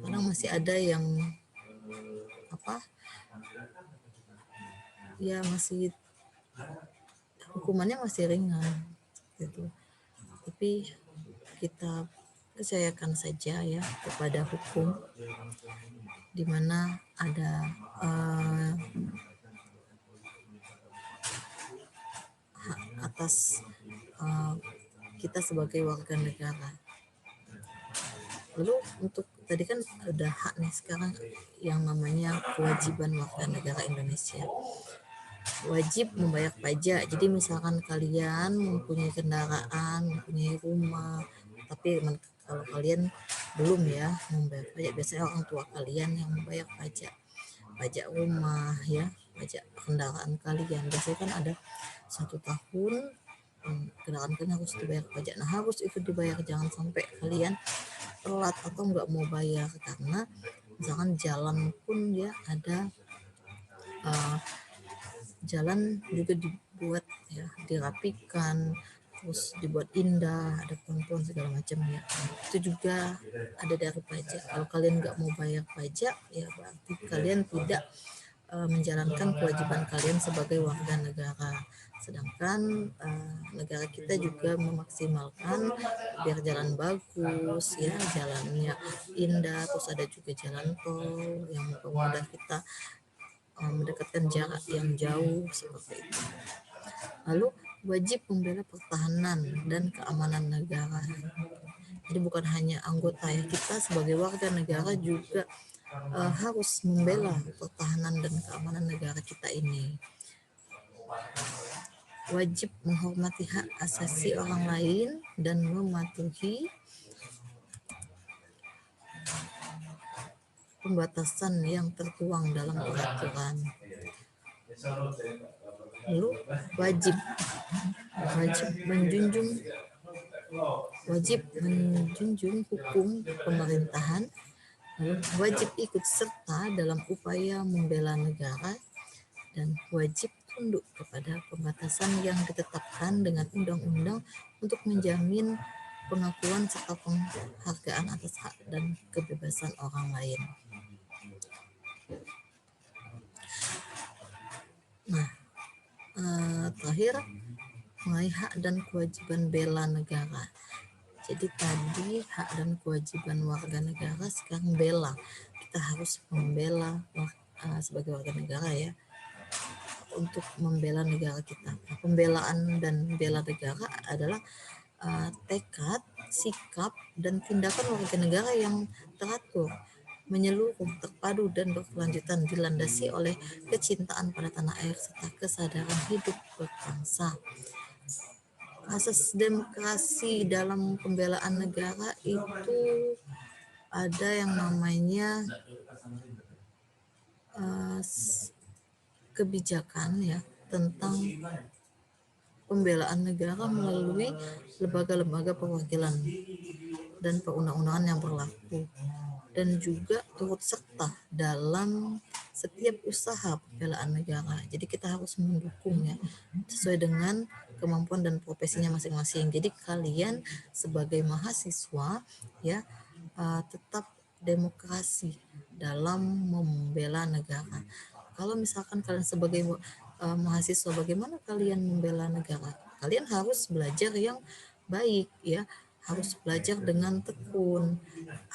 Kadang masih ada yang ya masih hukumannya masih ringan gitu. Tapi kita percayakan saja ya kepada hukum, di mana ada hak atas kita sebagai warga negara. Lalu untuk tadi kan ada hak nih, sekarang yang namanya kewajiban warga negara Indonesia. Wajib membayar pajak. Jadi misalkan kalian mempunyai kendaraan, mempunyai rumah, tapi kalau kalian belum ya membayar pajak, biasanya orang tua kalian yang membayar pajak rumah ya, pajak kendaraan kalian. Biasanya kan ada 1 tahun kendaraan kalian harus dibayar pajak. Nah, harus itu dibayar, jangan sampai kalian telat atau nggak mau bayar, karena misalkan jalan pun ya ada jalan juga dibuat ya, dirapikan, terus dibuat indah, ada pohon-pohon segala macam ya, itu juga ada dari pajak. Kalau kalian nggak mau bayar pajak ya berarti kalian tidak menjalankan kewajiban kalian sebagai warga negara. Sedangkan negara kita juga memaksimalkan biar jalan bagus ya, jalannya indah, terus ada juga jalan tol yang mempermudah kita mendekatkan jarak yang jauh seperti itu. Lalu wajib membela pertahanan dan keamanan negara. Jadi bukan hanya anggota ya, kita sebagai warga negara juga harus membela pertahanan dan keamanan negara kita ini. Wajib menghormati hak asasi orang lain dan mematuhi pembatasan yang tertuang dalam peraturan. Lalu wajib menjunjung hukum pemerintahan, wajib ikut serta dalam upaya membela negara, dan wajib tunduk kepada pembatasan yang ditetapkan dengan undang-undang untuk menjamin pengakuan serta penghargaan atas hak dan kebebasan orang lain. Nah, terakhir mengenai hak dan kewajiban bela negara. Jadi tadi hak dan kewajiban warga negara, sekarang bela. Kita harus membela sebagai warga negara ya, untuk membela negara kita. Nah, pembelaan dan bela negara adalah tekad, sikap, dan tindakan warga negara yang teratur, menyeluruh, terpadu, dan berkelanjutan, dilandasi oleh kecintaan pada tanah air serta kesadaran hidup berbangsa. Asas demokrasi dalam pembelaan negara itu ada yang namanya kebijakan ya tentang pembelaan negara melalui lembaga-lembaga perwakilan dan perundang-undangan yang berlaku, dan juga turut serta dalam setiap usaha pembelaan negara. Jadi kita harus mendukung ya, sesuai dengan kemampuan dan profesinya masing-masing. Jadi kalian sebagai mahasiswa ya tetap demokrasi dalam membela negara. Kalau misalkan kalian sebagai mahasiswa, bagaimana kalian membela negara? Kalian harus belajar yang baik ya, harus belajar dengan tekun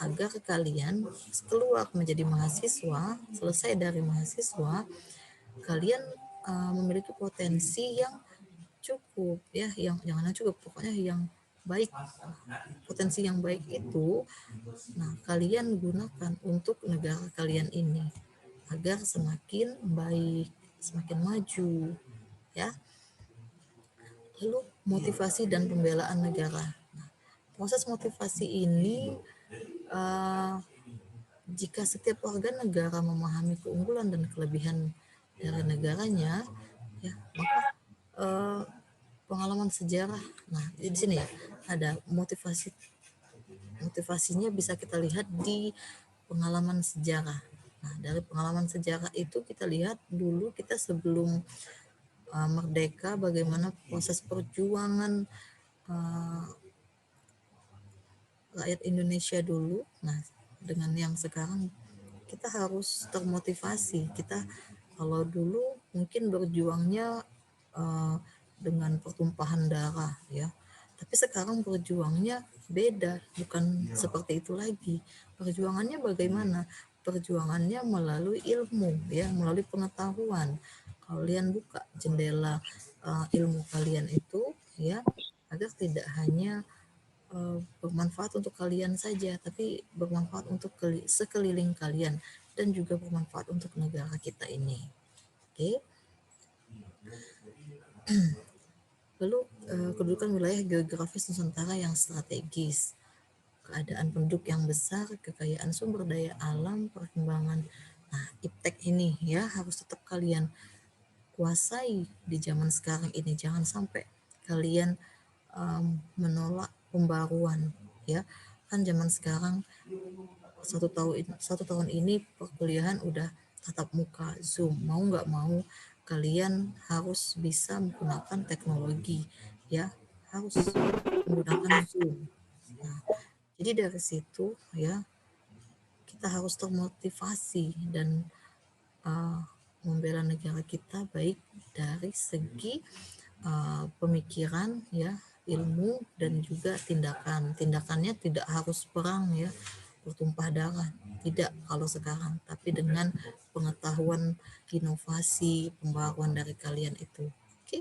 agar kalian keluar menjadi mahasiswa, selesai dari mahasiswa, kalian memiliki potensi yang cukup ya, yang jangan cukup, pokoknya yang baik. Potensi yang baik itu nah kalian gunakan untuk negara kalian ini agar semakin baik, semakin maju ya. Lalu motivasi dan pembelaan negara. Nah, proses motivasi ini jika setiap warga negara memahami keunggulan dan kelebihan dari negaranya ya, maka pengalaman sejarah. Nah, di sini ya ada motivasinya bisa kita lihat di pengalaman sejarah. Nah, dari pengalaman sejarah itu kita lihat dulu kita sebelum merdeka, bagaimana proses perjuangan rakyat Indonesia dulu. Nah, dengan yang sekarang kita harus termotivasi. Kita kalau dulu mungkin berjuangnya dengan pertumpahan darah ya, tapi sekarang berjuangnya beda, bukan seperti itu lagi. Perjuangannya bagaimana? Perjuangannya melalui ilmu ya, melalui pengetahuan. Kalian buka jendela ilmu kalian itu ya, agar tidak hanya bermanfaat untuk kalian saja, tapi bermanfaat untuk sekeliling kalian dan juga bermanfaat untuk negara kita ini. Oke. Lalu kedudukan wilayah geografis Nusantara yang strategis, keadaan penduduk yang besar, kekayaan sumber daya alam, perkembangan. Nah, iptek ini ya harus tetap kalian kuasai di zaman sekarang ini. Jangan sampai kalian menolak pembaruan ya. Kan zaman sekarang satu tahun ini perkuliahan udah tatap muka Zoom, mau nggak mau kalian harus bisa menggunakan teknologi ya, harus menggunakan Zoom. Nah, jadi dari situ ya kita harus termotivasi dan uh, membela negara kita, baik dari segi pemikiran ya, ilmu, dan juga tindakan. Tindakannya tidak harus perang ya, bertumpah darah, tidak kalau sekarang, tapi dengan pengetahuan, inovasi, pembaruan dari kalian itu. Oke.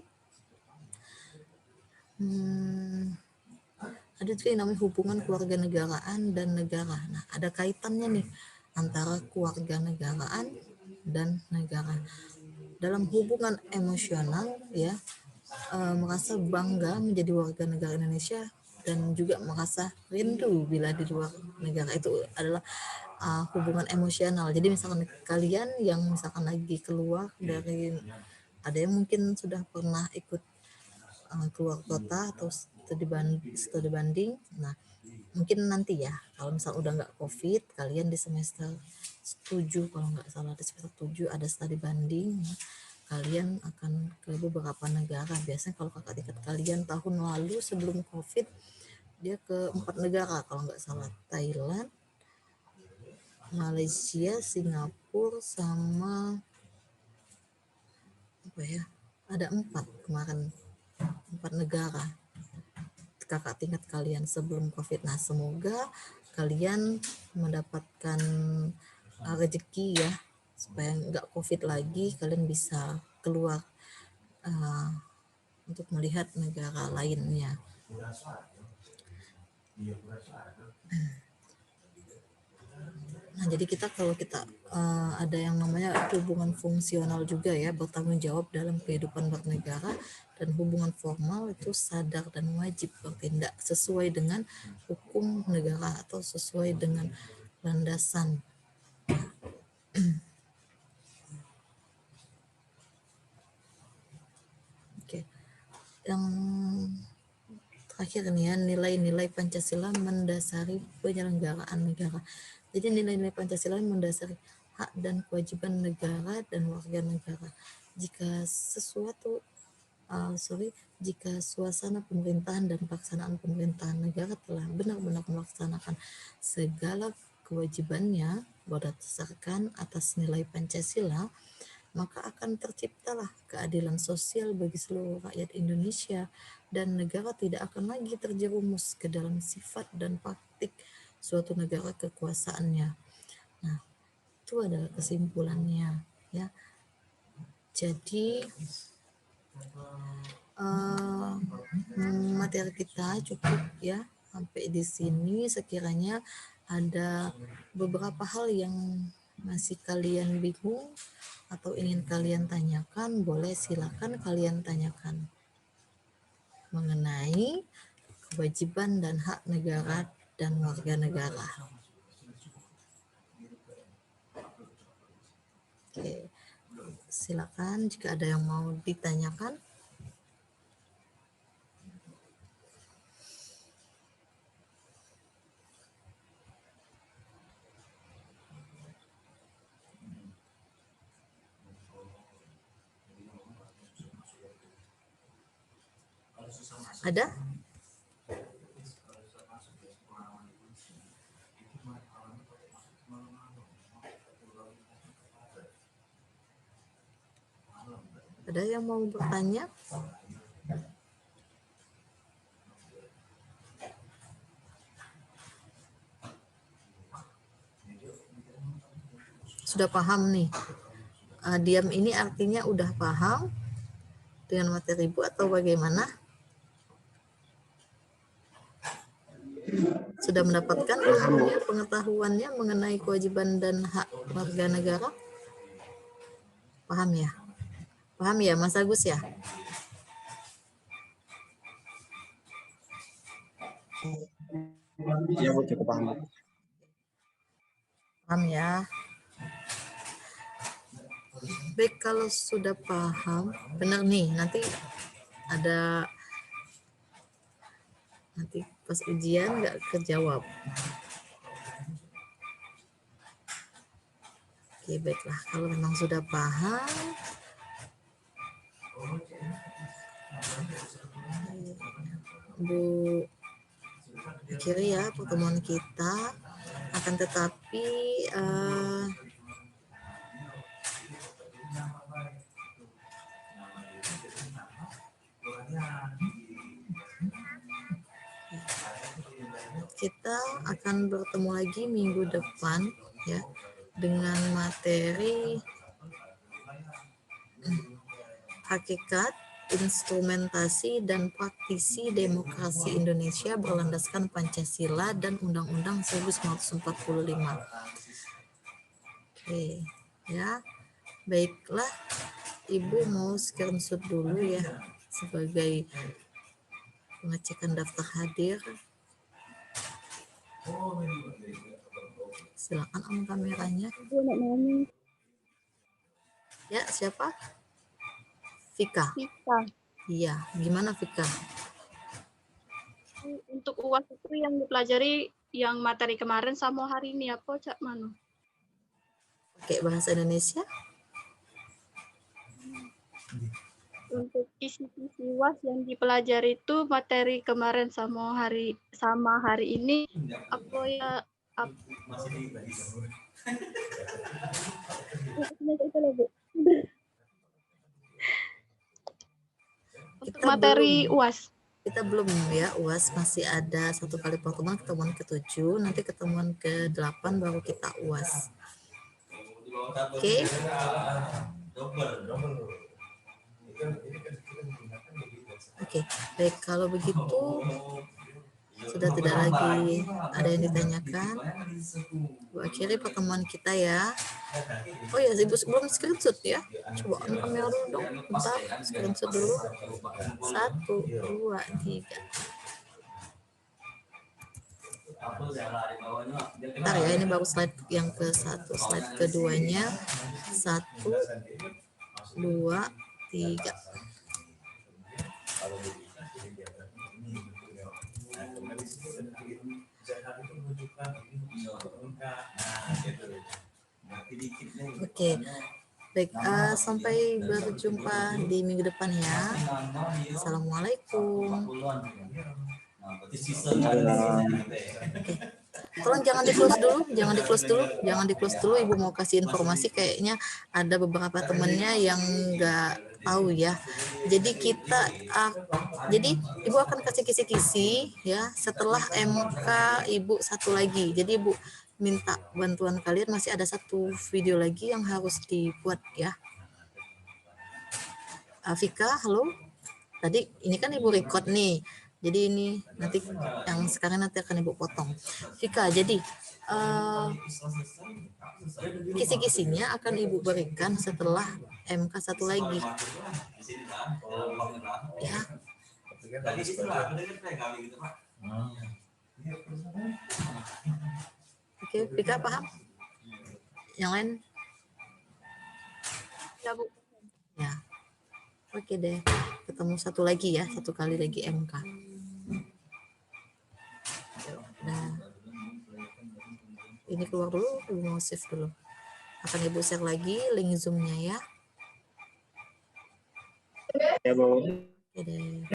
Ada juga yang namanya hubungan keluarga negaraan dan negara. Nah, ada kaitannya nih antara keluarga negaraan dan negara. Dalam hubungan emosional ya, merasa bangga menjadi warga negara Indonesia dan juga merasa rindu bila di luar negara, itu adalah hubungan emosional. Jadi misalkan kalian yang misalkan lagi keluar dari, ada yang mungkin sudah pernah ikut keluar kota atau studi banding. Nah, mungkin nanti ya kalau misal udah nggak COVID, kalian di semester 7 kalau nggak salah, di semester 7 ada studi banding ya, kalian akan ke beberapa negara. Biasanya kalau kakak tingkat kalian tahun lalu sebelum COVID dia ke 4 negara kalau nggak salah, Thailand, Malaysia, Singapura, sama apa ya, ada 4 kemarin, 4 negara kakak tingkat kalian sebelum COVID. Nah, semoga kalian mendapatkan rezeki ya, supaya nggak COVID lagi, kalian bisa keluar uh, untuk melihat negara lainnya. Nah, jadi kita kalau kita ada yang namanya hubungan fungsional juga ya, bertanggung jawab dalam kehidupan bernegara, dan hubungan formal itu sadar dan wajib bertindak sesuai dengan hukum negara atau sesuai dengan landasan. Oke. Yang terakhir nih ya, nilai-nilai Pancasila mendasari penyelenggaraan negara. Jadi nilai-nilai Pancasila mendasari hak dan kewajiban negara dan warga negara. Jika jika suasana pemerintahan dan pelaksanaan pemerintahan negara telah benar-benar melaksanakan segala kewajibannya berdasarkan atas nilai Pancasila, maka akan terciptalah keadilan sosial bagi seluruh rakyat Indonesia, dan negara tidak akan lagi terjerumus ke dalam sifat dan praktik suatu negara kekuasaannya. Nah, itu adalah kesimpulannya ya. Jadi materi kita cukup ya sampai di sini. Sekiranya ada beberapa hal yang masih kalian bingung atau ingin kalian tanyakan, boleh silakan kalian tanyakan mengenai kewajiban dan hak negara dan warga negara. Oke, silakan jika ada yang mau ditanyakan. Ada? Ada yang mau bertanya? Sudah paham nih? Diam ini artinya udah paham dengan materi Ibu atau bagaimana? Sudah mendapatkan ilmunya, pengetahuannya mengenai kewajiban dan hak warga negara? Paham ya? Paham ya, Mas Agus ya? Iya, Bu, cukup paham. Paham ya? Baik, kalau sudah paham, benar nih, nanti pas ujian nggak kejawab. Oke, baiklah. Kalau memang sudah paham, Bu akhiri ya pertemuan kita. Akan tetapi kita akan bertemu lagi minggu depan ya dengan materi hakikat, instrumentasi dan praktisi demokrasi Indonesia berlandaskan Pancasila dan Undang-Undang 1945. Oke, ya. Baiklah, Ibu mau screenshot dulu ya sebagai pengecekan daftar hadir. Silakan on kameranya. Ya, siapa? Vika. Iya, gimana Vika? Untuk UAS itu yang dipelajari yang materi kemarin sama hari ini apa Cak Manu? Pakai bahasa Indonesia? Untuk kisi-kisi UAS yang dipelajari itu materi kemarin sama hari ini apa ya? Untuk materi UAS. Kita belum ya, UAS masih ada 1 kali pertemuan, ketemuan ke-7, nanti ketemuan ke-8 baru kita UAS. Oke. Oke, baik, kalau begitu sudah tidak lagi ada yang ditanyakan. Bu akhiri pertemuan kita ya. Oh ya, Ibu sebelum screenshot ya. Coba on kamera dulu dong. Bentar, screenshot dulu. 1, 2, 3. Bentar ya, ini baru slide yang ke-1, slide keduanya. 1, 2, 3. Oke, baik, sampai berjumpa di minggu depan ya. Assalamualaikum. Oke. Tolong jangan di close dulu, Ibu mau kasih informasi, kayaknya ada beberapa temennya yang nggak tahu ya. Jadi jadi Ibu akan kasih kisi-kisi ya setelah MK Ibu satu lagi. Jadi Ibu minta bantuan kalian, masih ada 1 video lagi yang harus dibuat ya. Vika, halo. Tadi ini kan Ibu record nih. Jadi ini nanti yang sekarang nanti akan Ibu potong. Vika, jadi kisi-kisinya akan Ibu berikan setelah MK satu lagi. Ya. Oke, Vika paham? Yang lain? Ya, Bu. Ya. Oke deh. Ketemu 1 lagi ya, 1 kali lagi MK. Nah, ini keluar dulu, Ibu mau save dulu. Akan Ibu share lagi link Zoom-nya ya. Ya, Bu. Oke deh.